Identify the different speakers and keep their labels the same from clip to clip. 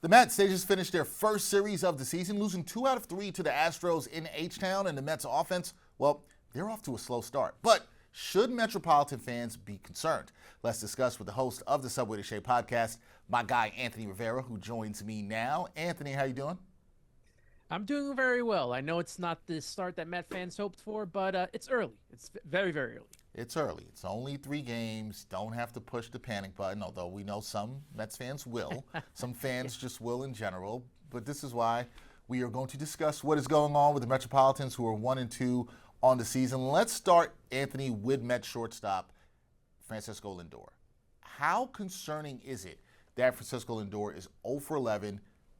Speaker 1: The Mets, they just finished their first series of the season, losing 2 out of 3 to the Astros in H-Town, and the Mets offense, well, they're off to a slow start. But should Metropolitan fans be concerned? Let's discuss with the host of the Subway to Shea podcast, my guy Anthony Rivera, who joins me now. Anthony, how you doing?
Speaker 2: I'm doing very well. I know it's not the start that Met fans hoped for, but it's early. It's very, very early.
Speaker 1: It's early. It's only 3 games. Don't have to push the panic button, although we know some Mets fans will. Some fans just will in general. But this is why we are going to discuss what is going on with the Metropolitans, who are 1-2 on the season. Let's start, Anthony, with Met shortstop Francisco Lindor. How concerning is it that Francisco Lindor is 0 for 11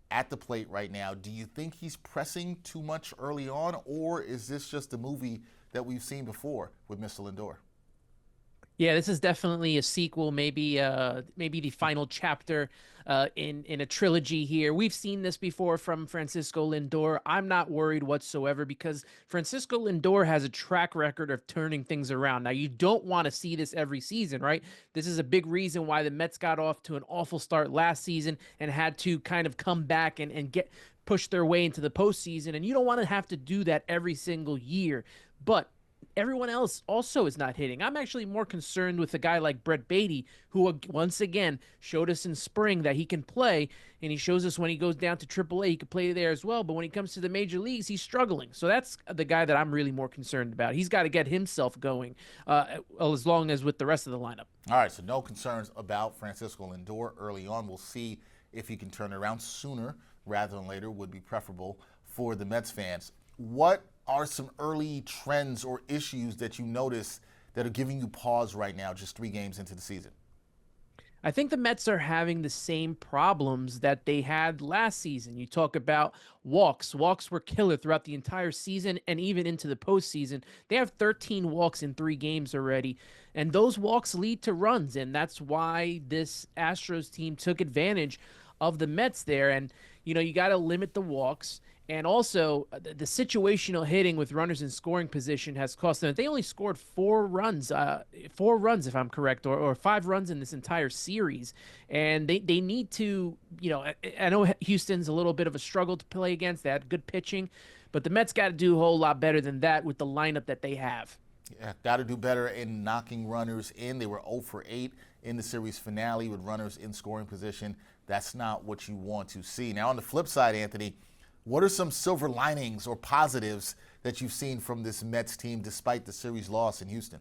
Speaker 1: at the plate right now? Do you think he's pressing too much early on, or is this just a movie that we've seen before with Mr. Lindor?
Speaker 2: Yeah, this is definitely a sequel, maybe the final chapter in a trilogy here. We've seen this before from Francisco Lindor. I'm not worried whatsoever because Francisco Lindor has a track record of turning things around. Now, you don't want to see this every season, right? This is a big reason why the Mets got off to an awful start last season and had to kind of come back and get push their way into the postseason. And you don't want to have to do that every single year. But everyone else also is not hitting. I'm actually more concerned with a guy like Brett Baty, who once again showed us in spring that he can play, and he shows us when he goes down to AAA, he can play there as well. But when he comes to the major leagues, he's struggling. So that's the guy that I'm really more concerned about. He's got to get himself going as long as with the rest of the lineup.
Speaker 1: All right, so no concerns about Francisco Lindor early on. We'll see if he can turn it around sooner rather than later, would be preferable for the Mets fans. What are some early trends or issues that you notice that are giving you pause right now, just 3 games into the season?
Speaker 2: I think the Mets are having the same problems that they had last season. You talk about walks. Walks were killer throughout the entire season and even into the postseason. They have 13 walks in 3 games already, and those walks lead to runs, and that's why this Astros team took advantage of the Mets there. And, you got to limit the walks. And also, the situational hitting with runners in scoring position has cost them. They only scored 4 runs, if I'm correct, or 5 runs in this entire series. And they need to, I know Houston's a little bit of a struggle to play against. They had good pitching, but the Mets got to do a whole lot better than that with the lineup that they have.
Speaker 1: Yeah, got to do better in knocking runners in. They were 0 for 8 in the series finale with runners in scoring position. That's not what you want to see. Now, on the flip side, Anthony, what are some silver linings or positives that you've seen from this Mets team despite the series loss in Houston?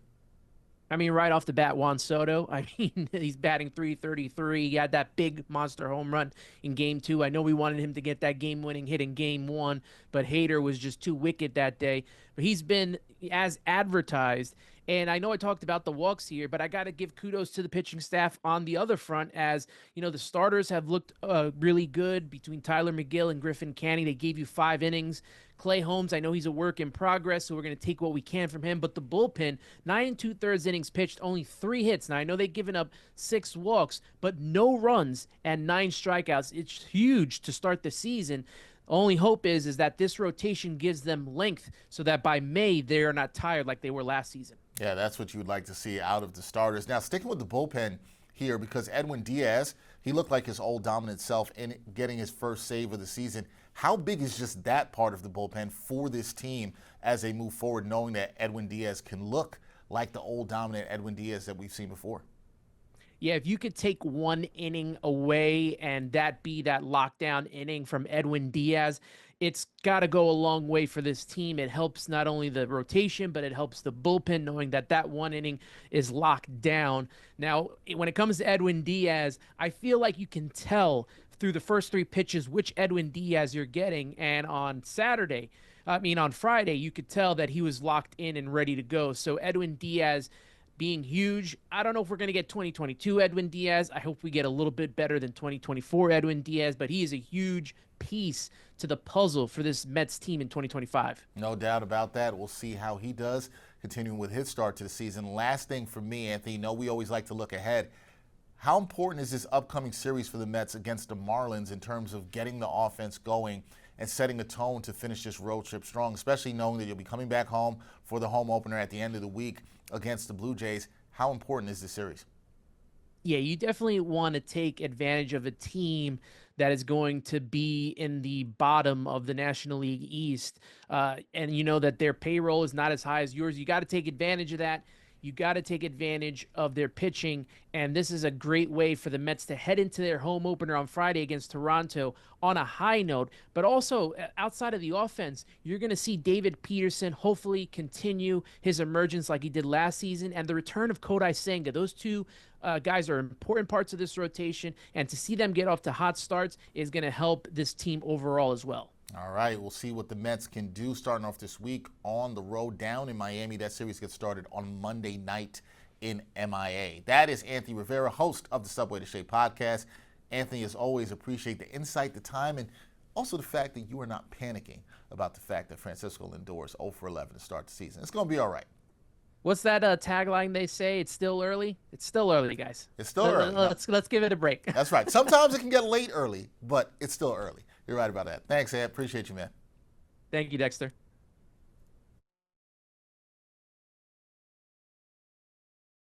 Speaker 2: I mean, right off the bat, Juan Soto. I mean, he's batting .333. He had that big monster home run in Game 2. I know we wanted him to get that game-winning hit in Game 1, but Hader was just too wicked that day. But he's been as advertised. And I know I talked about the walks here, but I got to give kudos to the pitching staff on the other front as, the starters have looked really good between Tyler McGill and Griffin Canning. They gave you 5 innings. Clay Holmes, I know he's a work in progress, so we're going to take what we can from him. But the bullpen, 9 2/3 innings pitched, only 3 hits. Now, I know they've given up 6 walks, but no runs and 9 strikeouts. It's huge to start the season. Only hope is that this rotation gives them length so that by May they are not tired like they were last season.
Speaker 1: Yeah, that's what you would like to see out of the starters. Now, sticking with the bullpen here, because Edwin Diaz, he looked like his old dominant self in getting his first save of the season. How big is just that part of the bullpen for this team as they move forward, knowing that Edwin Diaz can look like the old dominant Edwin Diaz that we've seen before?
Speaker 2: Yeah, if you could take 1 inning away and that be that lockdown inning from Edwin Diaz, it's got to go a long way for this team. It helps not only the rotation, but it helps the bullpen knowing that 1 inning is locked down. Now, when it comes to Edwin Diaz, I feel like you can tell through the first 3 pitches which Edwin Diaz you're getting. And on Friday, you could tell that he was locked in and ready to go. So Edwin Diaz being huge. I don't know if we're going to get 2022 Edwin Diaz. I hope we get a little bit better than 2024 Edwin Diaz, but he is a huge piece to the puzzle for this Mets team in 2025.
Speaker 1: No doubt about that. We'll see how he does, continuing with his start to the season. Last thing for me, Anthony, we always like to look ahead. How important is this upcoming series for the Mets against the Marlins in terms of getting the offense going and setting a tone to finish this road trip strong, especially knowing that you'll be coming back home for the home opener at the end of the week against the Blue Jays? How important is this series?
Speaker 2: Yeah, you definitely want to take advantage of a team that is going to be in the bottom of the National League East. And you know that their payroll is not as high as yours. You got to take advantage of that. You got to take advantage of their pitching. And this is a great way for the Mets to head into their home opener on Friday against Toronto on a high note. But also, outside of the offense, you're going to see David Peterson hopefully continue his emergence like he did last season, and the return of Kodai Senga. Those two guys are important parts of this rotation, and to see them get off to hot starts is going to help this team overall as well.
Speaker 1: All right, we'll see what the Mets can do starting off this week on the road down in Miami. That series gets started on Monday night in MIA. That is Anthony Rivera, host of the Subway to Shea podcast. Anthony, as always, appreciate the insight, the time, and also the fact that you are not panicking about the fact that Francisco Lindor is 0 for 11 to start the season. It's going to be all right.
Speaker 2: What's that tagline they say? It's still early. It's still early, guys.
Speaker 1: It's still early.
Speaker 2: Let's give it a break.
Speaker 1: That's right. Sometimes it can get late early, but it's still early. You're right about that. Thanks, Ed. Appreciate you, man.
Speaker 2: Thank you, Dexter.